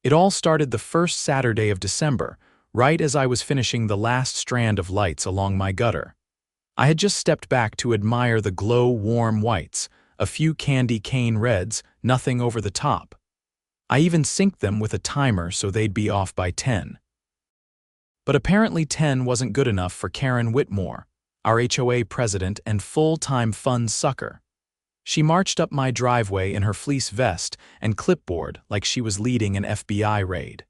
It all started the first Saturday of December, right as I was finishing the last strand of lights along my gutter. I had just stepped back to admire the glow-warm whites, a few candy cane reds, nothing over the top. I even synced them with a timer so they'd be off by 10. But apparently 10 wasn't good enough for Karren Whitmore, our HOA president and full-time fun sucker. She marched up my driveway in her fleece vest and clipboard like she was leading an FBI raid.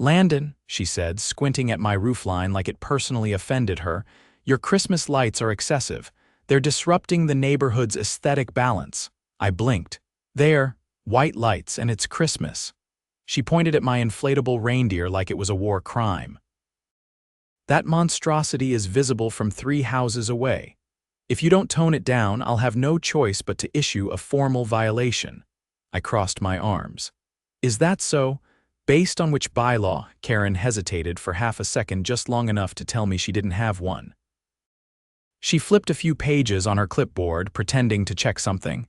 "Landon," she said, squinting at my roofline like it personally offended her, "your Christmas lights are excessive. They're disrupting the neighborhood's aesthetic balance." I blinked. "They're white lights and it's Christmas." She pointed at my inflatable reindeer like it was a war crime. "That monstrosity is visible from 3 houses away. If you don't tone it down, I'll have no choice but to issue a formal violation." I crossed my arms. "Is that so? Based on which bylaw?" Karren hesitated for half a second, just long enough to tell me she didn't have one. She flipped a few pages on her clipboard, pretending to check something.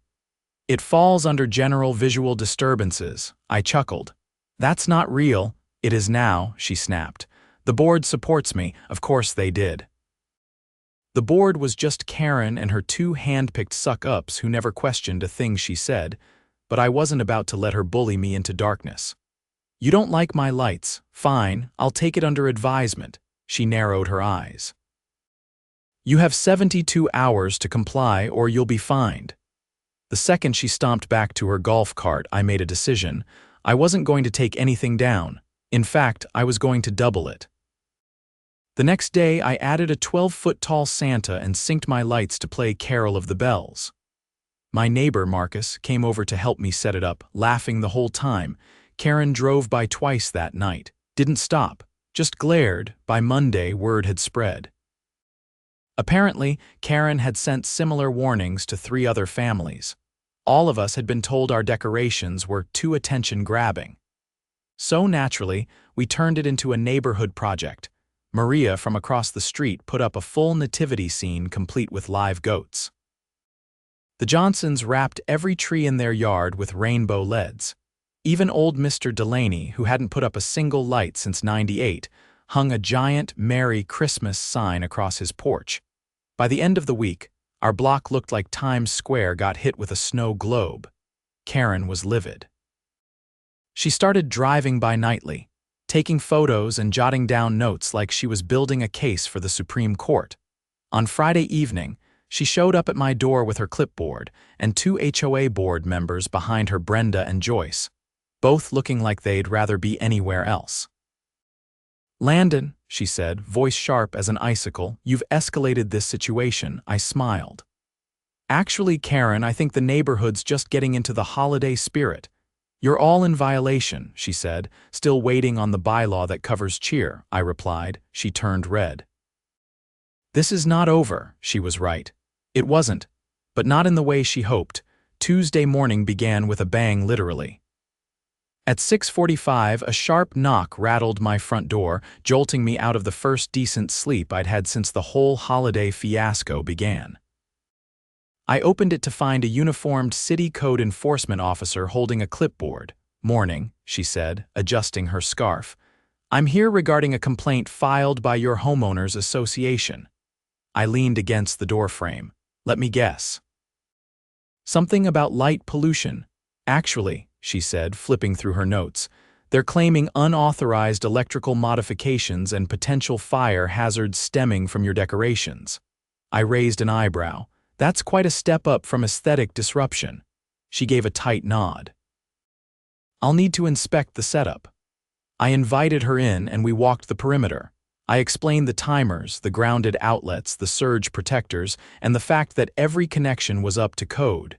"It falls under general visual disturbances." I chuckled. "That's not real." "It is now," she snapped. "The board supports me." Of course they did. The board was just Karren and her 2 hand-picked suck-ups who never questioned a thing she said, but I wasn't about to let her bully me into darkness. "You don't like my lights? Fine, I'll take it under advisement." She narrowed her eyes. "You have 72 hours to comply or you'll be fined." The second she stomped back to her golf cart, I made a decision. I wasn't going to take anything down. In fact, I was going to double it. The next day, I added a 12-foot-tall Santa and synced my lights to play Carol of the Bells. My neighbor, Marcus, came over to help me set it up, laughing the whole time. Karren drove by twice that night. Didn't stop, just glared. By Monday, word had spread. Apparently, Karren had sent similar warnings to 3 other families. All of us had been told our decorations were too attention-grabbing. So naturally, we turned it into a neighborhood project. Maria from across the street put up a full nativity scene complete with live goats. The Johnsons wrapped every tree in their yard with rainbow LEDs. Even old Mr. Delaney, who hadn't put up a single light since '98, hung a giant Merry Christmas sign across his porch. By the end of the week, our block looked like Times Square got hit with a snow globe. Karren was livid. She started driving by nightly, taking photos and jotting down notes like she was building a case for the Supreme Court. On Friday evening, she showed up at my door with her clipboard and 2 HOA board members behind her, Brenda and Joyce, both looking like they'd rather be anywhere else. "Landon," she said, voice sharp as an icicle, "you've escalated this situation." I smiled. "Actually, Karren, I think the neighborhood's just getting into the holiday spirit." "You're all in violation," she said, still waiting on the bylaw that covers cheer. I replied. She turned red. This is not over. She was right. It wasn't, but not in the way she hoped. Tuesday morning began with a bang, literally. At 6:45, a sharp knock rattled my front door, jolting me out of the first decent sleep I'd had since the whole holiday fiasco began. I opened it to find a uniformed city code enforcement officer holding a clipboard. "Morning," she said, adjusting her scarf. "I'm here regarding a complaint filed by your homeowners association." I leaned against the doorframe. "Let me guess." "Something about light pollution." "Actually," she said, flipping through her notes, "they're claiming unauthorized electrical modifications and potential fire hazards stemming from your decorations." I raised an eyebrow. "That's quite a step up from aesthetic disruption." She gave a tight nod. "I'll need to inspect the setup." I invited her in and we walked the perimeter. I explained the timers, the grounded outlets, the surge protectors, and the fact that every connection was up to code.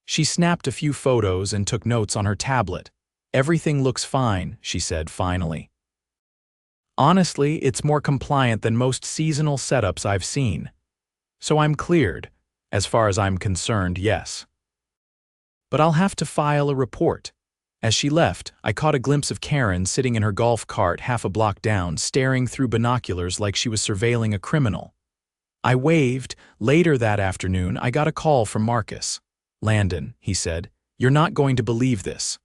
She snapped a few photos and took notes on her tablet. "Everything looks fine," she said finally. "Honestly, it's more compliant than most seasonal setups I've seen. So I'm cleared. As far as I'm concerned, yes. But I'll have to file a report." As she left, I caught a glimpse of Karren sitting in her golf cart half a block down, staring through binoculars like she was surveilling a criminal. I waved. Later that afternoon, I got a call from Marcus. "Landon," he said, "you're not going to believe this."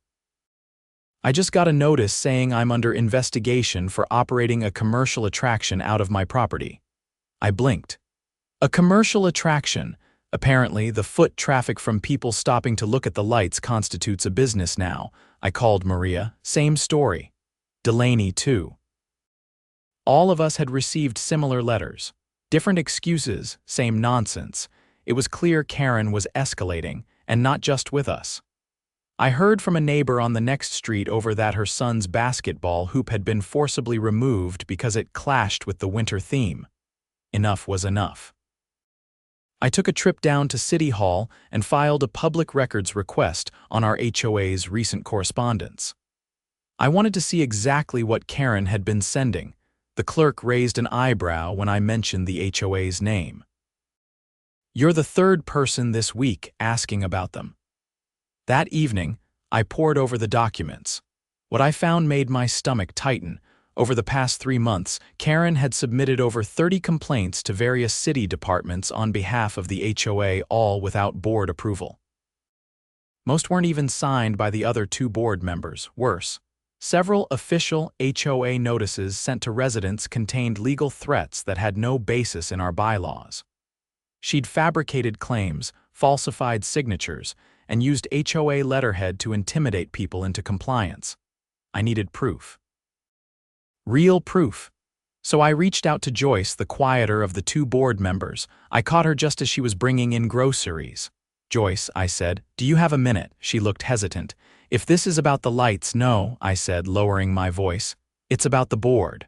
I just got a notice saying I'm under investigation for operating a commercial attraction out of my property. I blinked. A commercial attraction. Apparently, the foot traffic from people stopping to look at the lights constitutes a business now. I called Maria. Same story. Delaney, too. All of us had received similar letters. Different excuses, same nonsense. It was clear Karren was escalating, and not just with us. I heard from a neighbor on the next street over that her son's basketball hoop had been forcibly removed because it clashed with the winter theme. Enough was enough. I took a trip down to City Hall and filed a public records request on our HOA's recent correspondence. I wanted to see exactly what Karren had been sending. The clerk raised an eyebrow when I mentioned the HOA's name. "You're the third person this week asking about them." That evening, I pored over the documents. What I found made my stomach tighten. Over the past 3 months, Karren had submitted over 30 complaints to various city departments on behalf of the HOA, all without board approval. Most weren't even signed by the other 2 board members. Worse, several official HOA notices sent to residents contained legal threats that had no basis in our bylaws. She'd fabricated claims, falsified signatures, and used HOA letterhead to intimidate people into compliance. I needed proof. Real proof. So I reached out to Joyce, the quieter of the 2 board members. I caught her just as she was bringing in groceries. "Joyce," I said, "do you have a minute?" She looked hesitant. "If this is about the lights, no," I said, lowering my voice. "It's about the board.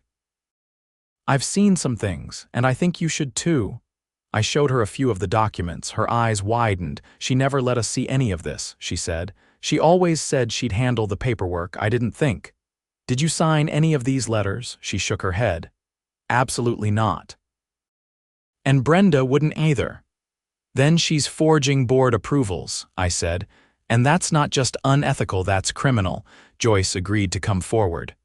I've seen some things, and I think you should too." I showed her a few of the documents. Her eyes widened. "She never let us see any of this," she said. "She always said she'd handle the paperwork. I didn't think." "Did you sign any of these letters?" She shook her head. "Absolutely not." "And Brenda wouldn't either." "Then she's forging board approvals," I said. "And that's not just unethical, that's criminal." Joyce agreed to come forward.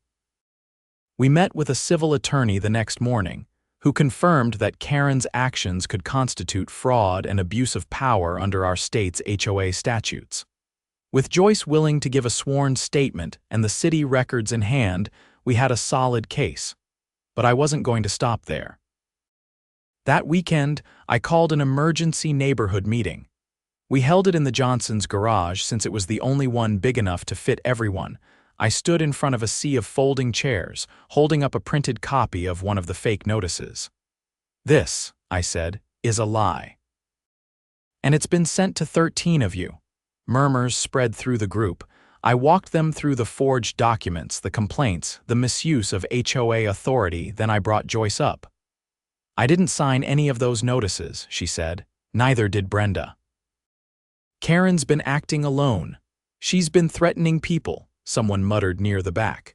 We met with a civil attorney the next morning, who confirmed that Karren's actions could constitute fraud and abuse of power under our state's HOA statutes. With Joyce willing to give a sworn statement and the city records in hand, we had a solid case. But I wasn't going to stop there. That weekend, I called an emergency neighborhood meeting. We held it in the Johnsons' garage since it was the only one big enough to fit everyone. I stood in front of a sea of folding chairs, holding up a printed copy of one of the fake notices. "This," I said, "is a lie. And it's been sent to 13 of you." Murmurs spread through the group. I walked them through the forged documents, the complaints, the misuse of HOA authority, then I brought Joyce up. "I didn't sign any of those notices," she said. "Neither did Brenda. Karren's been acting alone. She's been threatening people," someone muttered near the back.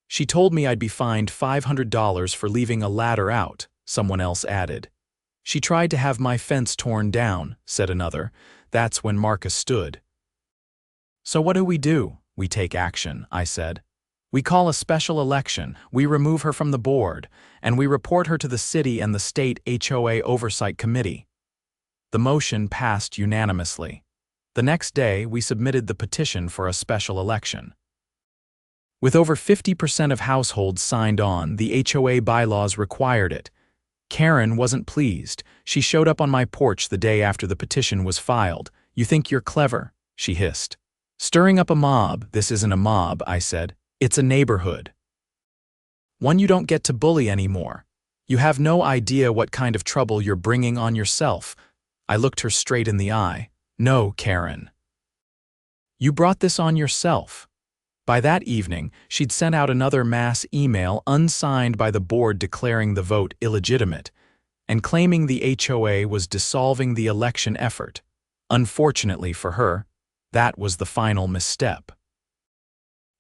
"She told me I'd be fined $500 for leaving a ladder out," someone else added. "She tried to have my fence torn down," said another. That's when Marcus stood. "So what do? We take action," I said. "We call a special election, we remove her from the board, and we report her to the city and the state HOA Oversight Committee." The motion passed unanimously. The next day, we submitted the petition for a special election. With over 50% of households signed on, the HOA bylaws required it. Karren wasn't pleased. She showed up on my porch the day after the petition was filed. "You think you're clever?" she hissed. "Stirring up a mob." "This isn't a mob," I said. "It's a neighborhood. One you don't get to bully anymore. You have no idea what kind of trouble you're bringing on yourself." I looked her straight in the eye. "No, Karren. You brought this on yourself." By that evening, she'd sent out another mass email unsigned by the board declaring the vote illegitimate and claiming the HOA was dissolving the election effort. Unfortunately for her, that was the final misstep.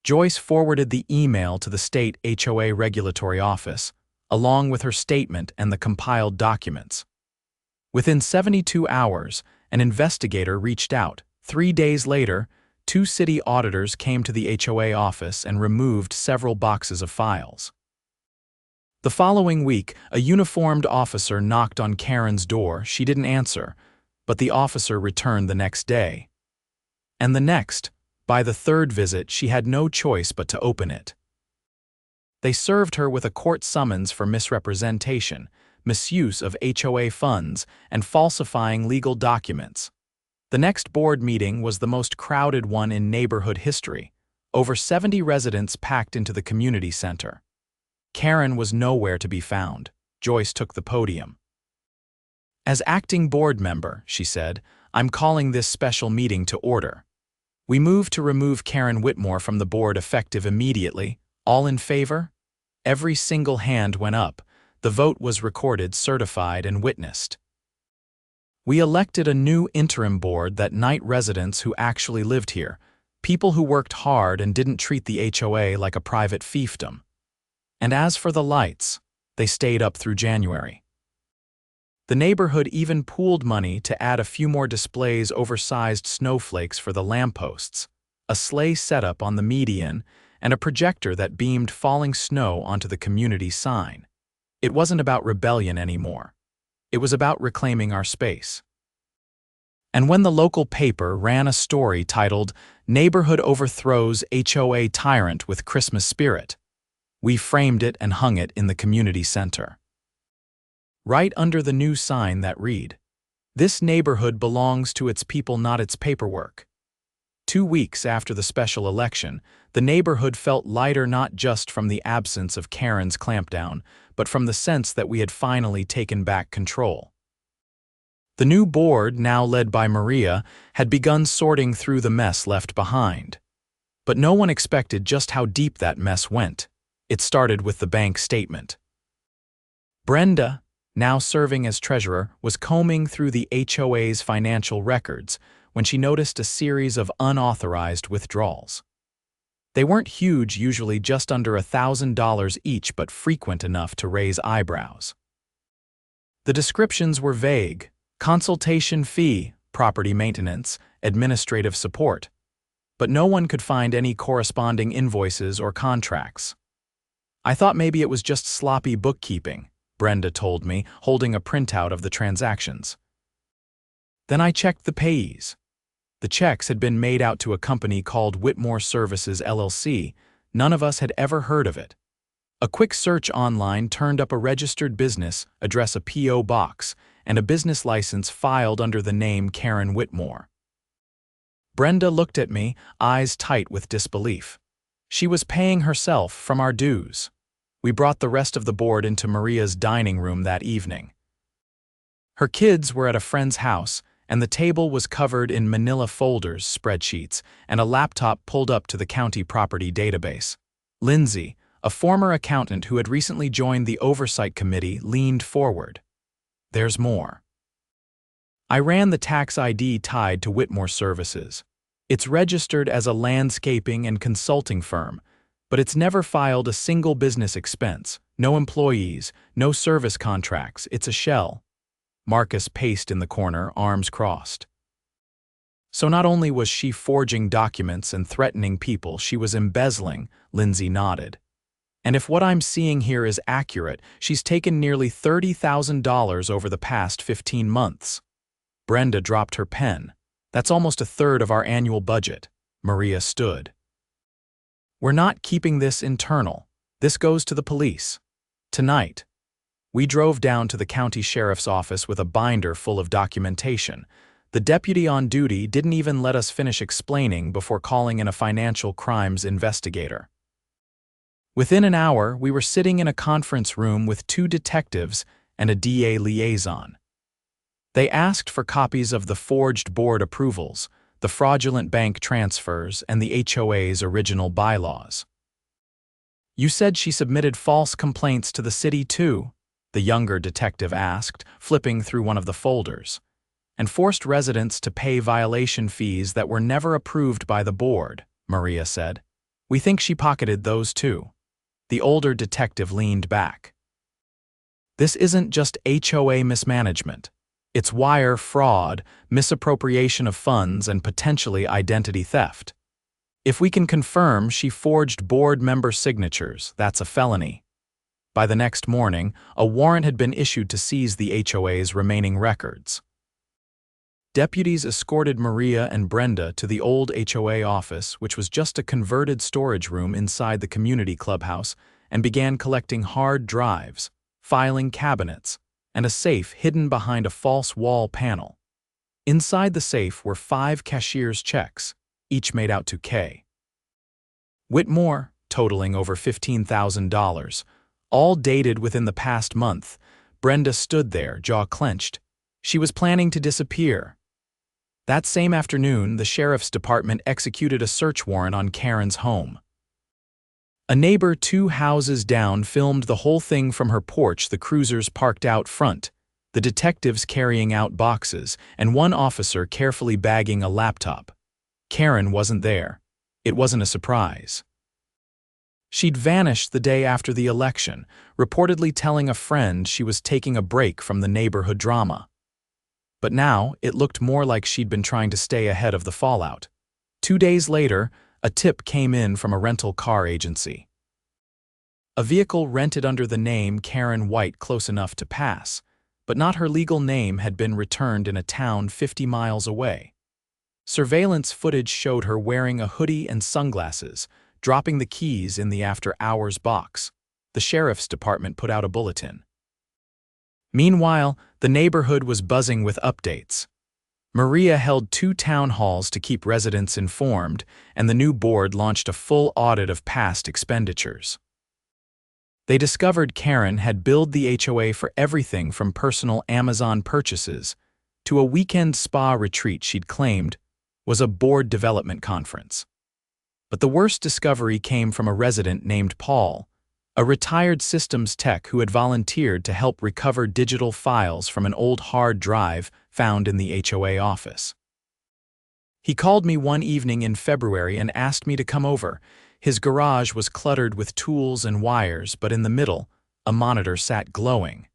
Joyce forwarded the email to the state HOA regulatory office, along with her statement and the compiled documents. Within 72 hours, an investigator reached out. 3 days later, 2 city auditors came to the HOA office and removed several boxes of files. The following week, a uniformed officer knocked on Karren's door. She didn't answer, but the officer returned the next day. And the next, By the third visit, she had no choice but to open it. They served her with a court summons for misrepresentation, misuse of HOA funds, and falsifying legal documents. The next board meeting was the most crowded one in neighborhood history. Over 70 residents packed into the community center. Karren was nowhere to be found. Joyce took the podium. "As acting board member," she said, "I'm calling this special meeting to order. We move to remove Karren Whitmore from the board effective immediately. All in favor?" Every single hand went up. The vote was recorded, certified, and witnessed. We elected a new interim board that night residents who actually lived here, people who worked hard and didn't treat the HOA like a private fiefdom. And as for the lights, they stayed up through January. The neighborhood even pooled money to add a few more displays, oversized snowflakes for the lampposts, a sleigh setup on the median, and a projector that beamed falling snow onto the community sign. It wasn't about rebellion anymore. It was about reclaiming our space. And when the local paper ran a story titled, "Neighborhood Overthrows HOA Tyrant with Christmas Spirit," we framed it and hung it in the community center. Right under the new sign that read, "This neighborhood belongs to its people, not its paperwork." 2 weeks after the special election, the neighborhood felt lighter, not just from the absence of Karren's clampdown, but from the sense that we had finally taken back control. The new board, now led by Maria, had begun sorting through the mess left behind. But no one expected just how deep that mess went. It started with the bank statement. Brenda, now serving as treasurer, was combing through the HOA's financial records when she noticed a series of unauthorized withdrawals. They weren't huge, usually just under $1,000 each, but frequent enough to raise eyebrows. The descriptions were vague: consultation fee, property maintenance, administrative support. But no one could find any corresponding invoices or contracts. "I thought maybe it was just sloppy bookkeeping," Brenda told me, holding a printout of the transactions. Then I checked the payees. The checks had been made out to a company called Whitmore Services LLC. None of us had ever heard of it. A quick search online turned up a registered business address, a P.O. box, and a business license filed under the name Karren Whitmore. Brenda looked at me, eyes tight with disbelief. She was paying herself from our dues. We brought the rest of the board into Maria's dining room that evening. Her kids were at a friend's house, and the table was covered in manila folders, spreadsheets, and a laptop pulled up to the county property database. Lindsay, a former accountant who had recently joined the oversight committee, leaned forward. "There's more." I ran the tax ID tied to Whitmore Services. It's registered as a landscaping and consulting firm, but it's never filed a single business expense, no employees, no service contracts. It's a shell. Marcus paced in the corner, arms crossed. So not only was she forging documents and threatening people, she was embezzling, Lindsay nodded. And if what I'm seeing here is accurate, she's taken nearly $30,000 over the past 15 months. Brenda dropped her pen. "That's almost a third of our annual budget." Maria stood. "We're not keeping this internal. This goes to the police. Tonight." We drove down to the county sheriff's office with a binder full of documentation. The deputy on duty didn't even let us finish explaining before calling in a financial crimes investigator. Within an hour, we were sitting in a conference room with 2 detectives and a DA liaison. They asked for copies of the forged board approvals, the fraudulent bank transfers, and the HOA's original bylaws. "You said she submitted false complaints to the city too?" the younger detective asked, flipping through one of the folders. "And forced residents to pay violation fees that were never approved by the board," Maria said. "We think she pocketed those too." The older detective leaned back. "This isn't just HOA mismanagement. It's wire fraud, misappropriation of funds, and potentially identity theft. If we can confirm she forged board member signatures, that's a felony." By the next morning, a warrant had been issued to seize the HOA's remaining records. Deputies escorted Maria and Brenda to the old HOA office, which was just a converted storage room inside the community clubhouse, and began collecting hard drives, filing cabinets, and a safe hidden behind a false wall panel. Inside the safe were 5 cashier's checks, each made out to K. Whitmore, totaling over $15,000, all dated within the past month. Brenda stood there, jaw clenched. She was planning to disappear. That same afternoon, the sheriff's department executed a search warrant on Karren's home. A neighbor 2 houses down filmed the whole thing from her porch, the cruisers parked out front, the detectives carrying out boxes, and one officer carefully bagging a laptop. Karren wasn't there. It wasn't a surprise. She'd vanished the day after the election, reportedly telling a friend she was taking a break from the neighborhood drama. But now, it looked more like she'd been trying to stay ahead of the fallout. 2 days later, a tip came in from a rental car agency. A vehicle rented under the name Karren White close enough to pass, but not her legal name had been returned in a town 50 miles away. Surveillance footage showed her wearing a hoodie and sunglasses, dropping the keys in the after-hours box. The sheriff's department put out a bulletin. Meanwhile, the neighborhood was buzzing with updates. Maria held 2 town halls to keep residents informed, and the new board launched a full audit of past expenditures. They discovered Karren had billed the HOA for everything from personal Amazon purchases to a weekend spa retreat she'd claimed was a board development conference. But the worst discovery came from a resident named Paul, a retired systems tech who had volunteered to help recover digital files from an old hard drive found in the HOA office. He called me one evening in February and asked me to come over. His garage was cluttered with tools and wires, but in the middle, a monitor sat glowing.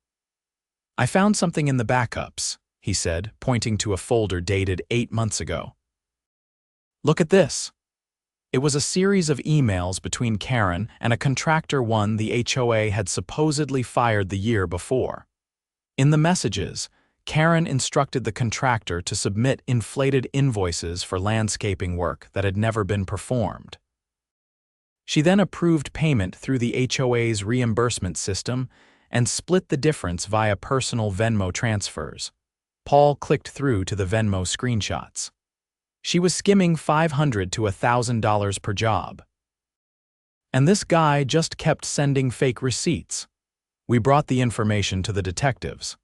"I found something in the backups," he said, pointing to a folder dated 8 months ago. "Look at this." It was a series of emails between Karren and a contractor one the HOA had supposedly fired the year before. In the messages, Karren instructed the contractor to submit inflated invoices for landscaping work that had never been performed. She then approved payment through the HOA's reimbursement system and split the difference via personal Venmo transfers. Paul clicked through to the Venmo screenshots. She was skimming $500 to $1,000 per job. And this guy just kept sending fake receipts. We brought the information to the detectives.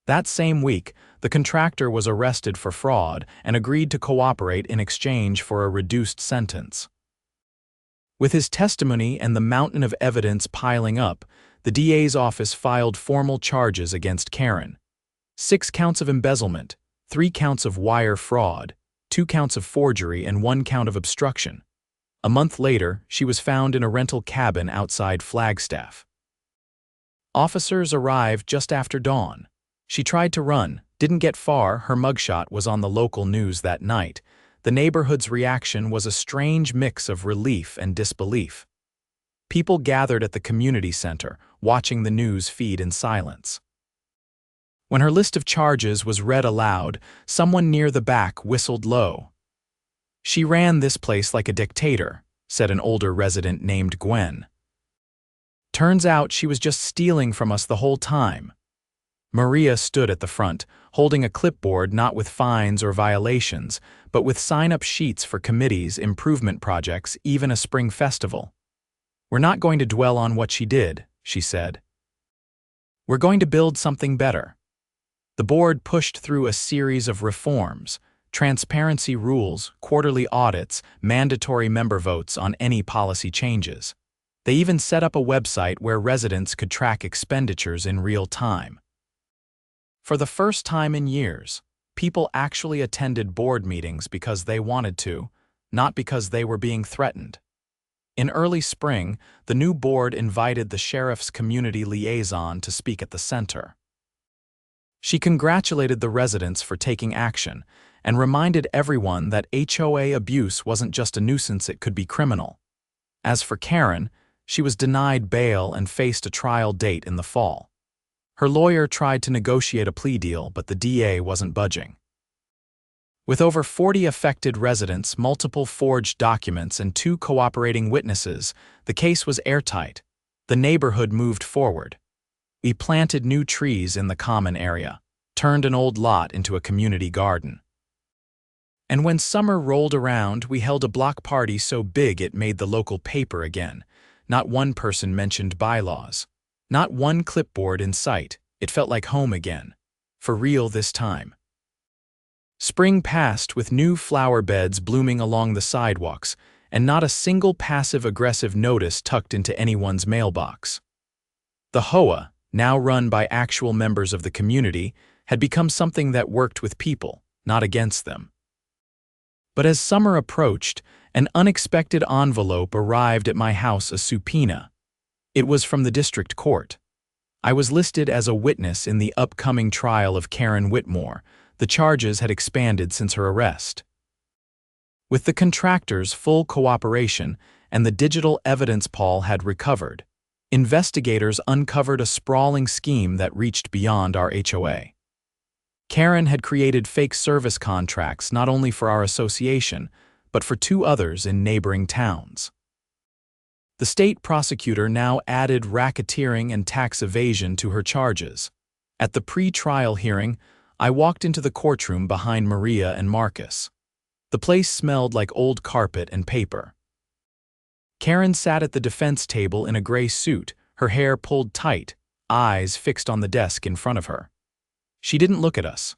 That same week, the contractor was arrested for fraud and agreed to cooperate in exchange for a reduced sentence. With his testimony and the mountain of evidence piling up, the DA's office filed formal charges against Karren. 6 counts of embezzlement, 3 counts of wire fraud, 2 counts of forgery, and 1 count of obstruction. A month later, she was found in a rental cabin outside Flagstaff. Officers arrived just after dawn. She tried to run, didn't get far. Her mugshot was on the local news that night. The neighborhood's reaction was a strange mix of relief and disbelief. People gathered at the community center, watching the news feed in silence. When her list of charges was read aloud, someone near the back whistled low. "She ran this place like a dictator," said an older resident named Gwen. "Turns out she was just stealing from us the whole time." Maria stood at the front, holding a clipboard not with fines or violations, but with sign-up sheets for committees, improvement projects, even a spring festival. "We're not going to dwell on what she did," she said. "We're going to build something better." The board pushed through a series of reforms: transparency rules, quarterly audits, mandatory member votes on any policy changes. They even set up a website where residents could track expenditures in real time. For the first time in years, people actually attended board meetings because they wanted to, not because they were being threatened. In early spring, the new board invited the sheriff's community liaison to speak at the center. She congratulated the residents for taking action and reminded everyone that HOA abuse wasn't just a nuisance, it could be criminal. As for Karren, she was denied bail and faced a trial date in the fall. Her lawyer tried to negotiate a plea deal, but the DA wasn't budging. With over 40 affected residents, multiple forged documents, and 2 cooperating witnesses, the case was airtight. The neighborhood moved forward. We planted new trees in the common area, turned an old lot into a community garden. And when summer rolled around, we held a block party so big it made the local paper again. Not one person mentioned bylaws. Not one clipboard in sight. It felt like home again. For real this time. Spring passed with new flower beds blooming along the sidewalks, and not a single passive-aggressive notice tucked into anyone's mailbox. The HOA, now run by actual members of the community, had become something that worked with people, not against them. But as summer approached, an unexpected envelope arrived at my house, a subpoena. It was from the district court. I was listed as a witness in the upcoming trial of Karren Whitmore. The charges had expanded since her arrest. With the contractor's full cooperation and the digital evidence Paul had recovered, investigators uncovered a sprawling scheme that reached beyond our HOA. Karren had created fake service contracts not only for our association, but for 2 others in neighboring towns. The state prosecutor now added racketeering and tax evasion to her charges. At the pre-trial hearing, I walked into the courtroom behind Maria and Marcus. The place smelled like old carpet and paper. Karren sat at the defense table in a gray suit, her hair pulled tight, eyes fixed on the desk in front of her. She didn't look at us.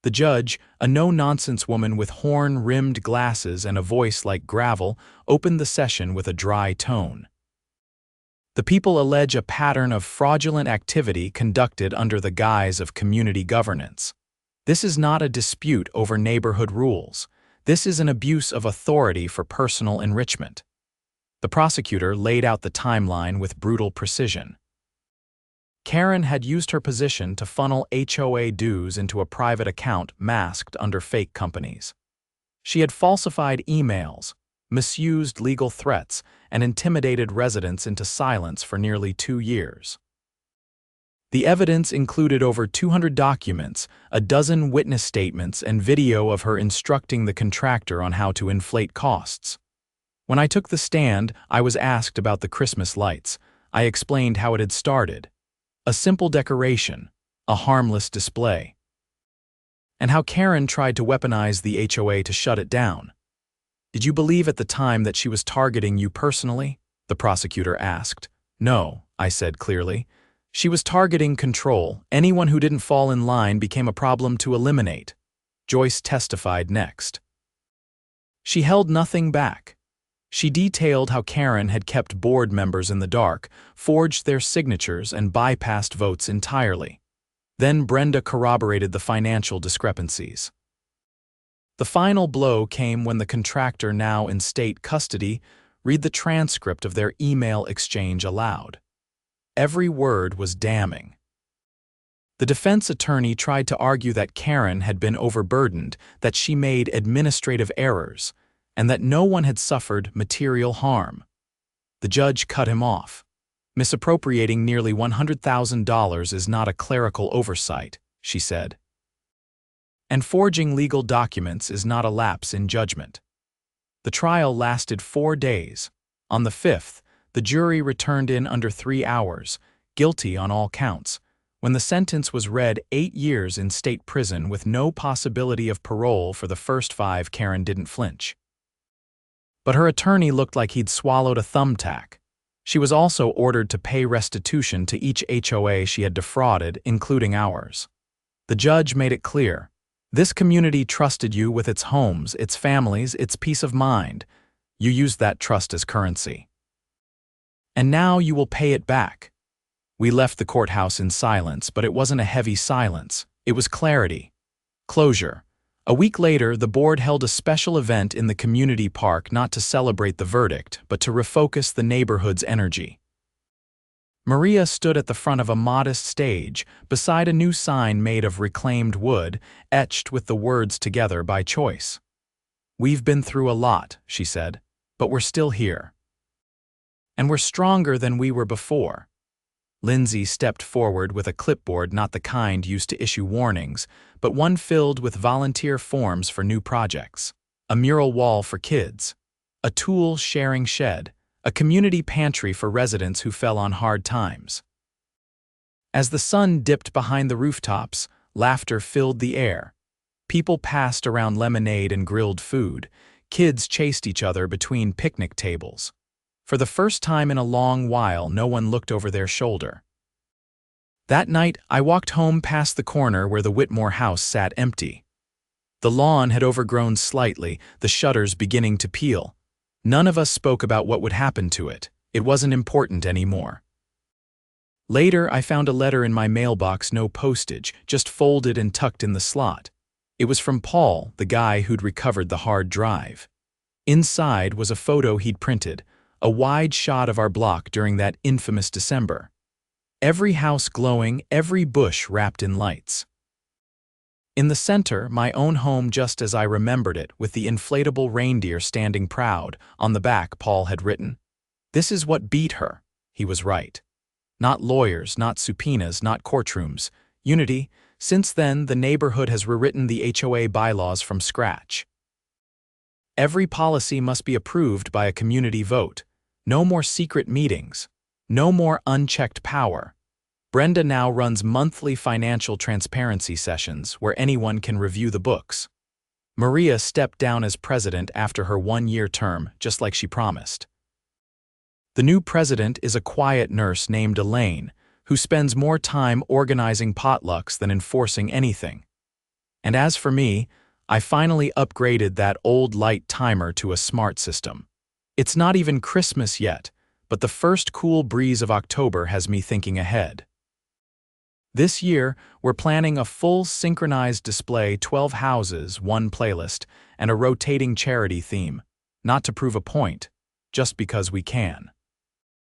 The judge, a no-nonsense woman with horn-rimmed glasses and a voice like gravel, opened the session with a dry tone. The people allege a pattern of fraudulent activity conducted under the guise of community governance. This is not a dispute over neighborhood rules. This is an abuse of authority for personal enrichment. The prosecutor laid out the timeline with brutal precision. Karren had used her position to funnel HOA dues into a private account masked under fake companies. She had falsified emails, misused legal threats, and intimidated residents into silence for nearly 2 years. The evidence included over 200 documents, a dozen witness statements, and video of her instructing the contractor on how to inflate costs. When I took the stand, I was asked about the Christmas lights. I explained how it had started. A simple decoration, a harmless display. And how Karren tried to weaponize the HOA to shut it down. Did you believe at the time that she was targeting you personally? The prosecutor asked. No, I said clearly. She was targeting control. Anyone who didn't fall in line became a problem to eliminate. Joyce testified next. She held nothing back. She detailed how Karren had kept board members in the dark, forged their signatures, and bypassed votes entirely. Then Brenda corroborated the financial discrepancies. The final blow came when the contractor, now in state custody, read the transcript of their email exchange aloud. Every word was damning. The defense attorney tried to argue that Karren had been overburdened, that she made administrative errors, and that no one had suffered material harm. The judge cut him off. Misappropriating nearly $100,000 is not a clerical oversight, she said. And forging legal documents is not a lapse in judgment. The trial lasted 4 days. On the 5th, the jury returned in under 3 hours, guilty on all counts. When the sentence was read, 8 years in state prison with no possibility of parole for the first 5, Karren didn't flinch. But her attorney looked like he'd swallowed a thumbtack. She was also ordered to pay restitution to each HOA she had defrauded, including ours. The judge made it clear. This community trusted you with its homes, its families, its peace of mind. You used that trust as currency. And now you will pay it back. We left the courthouse in silence, but it wasn't a heavy silence. It was clarity. Closure. A week later, the board held a special event in the community park not to celebrate the verdict, but to refocus the neighborhood's energy. Maria stood at the front of a modest stage, beside a new sign made of reclaimed wood, etched with the words "Together by Choice." "We've been through a lot," she said, "but we're still here. And we're stronger than we were before." Lindsay stepped forward with a clipboard, not the kind used to issue warnings, but one filled with volunteer forms for new projects. A mural wall for kids, a tool-sharing shed, a community pantry for residents who fell on hard times. As the sun dipped behind the rooftops, laughter filled the air. People passed around lemonade and grilled food. Kids chased each other between picnic tables. For the first time in a long while, no one looked over their shoulder. That night, I walked home past the corner where the Whitmore house sat empty. The lawn had overgrown slightly, the shutters beginning to peel. None of us spoke about what would happen to it. It wasn't important anymore. Later, I found a letter in my mailbox, no postage, just folded and tucked in the slot. It was from Paul, the guy who'd recovered the hard drive. Inside was a photo he'd printed, a wide shot of our block during that infamous December. Every house glowing, every bush wrapped in lights. In the center, my own home just as I remembered it, with the inflatable reindeer standing proud. On the back, Paul had written, "This is what beat her." He was right. Not lawyers, not subpoenas, not courtrooms. Unity. Since then, the neighborhood has rewritten the HOA bylaws from scratch. Every policy must be approved by a community vote. No more secret meetings. No more unchecked power. Brenda now runs monthly financial transparency sessions where anyone can review the books. Maria stepped down as president after her one-year term, just like she promised. The new president is a quiet nurse named Elaine, who spends more time organizing potlucks than enforcing anything. And as for me, I finally upgraded that old light timer to a smart system. It's not even Christmas yet, but the first cool breeze of October has me thinking ahead. This year, we're planning a full synchronized display, 12 houses, one playlist, and a rotating charity theme. Not to prove a point, just because we can.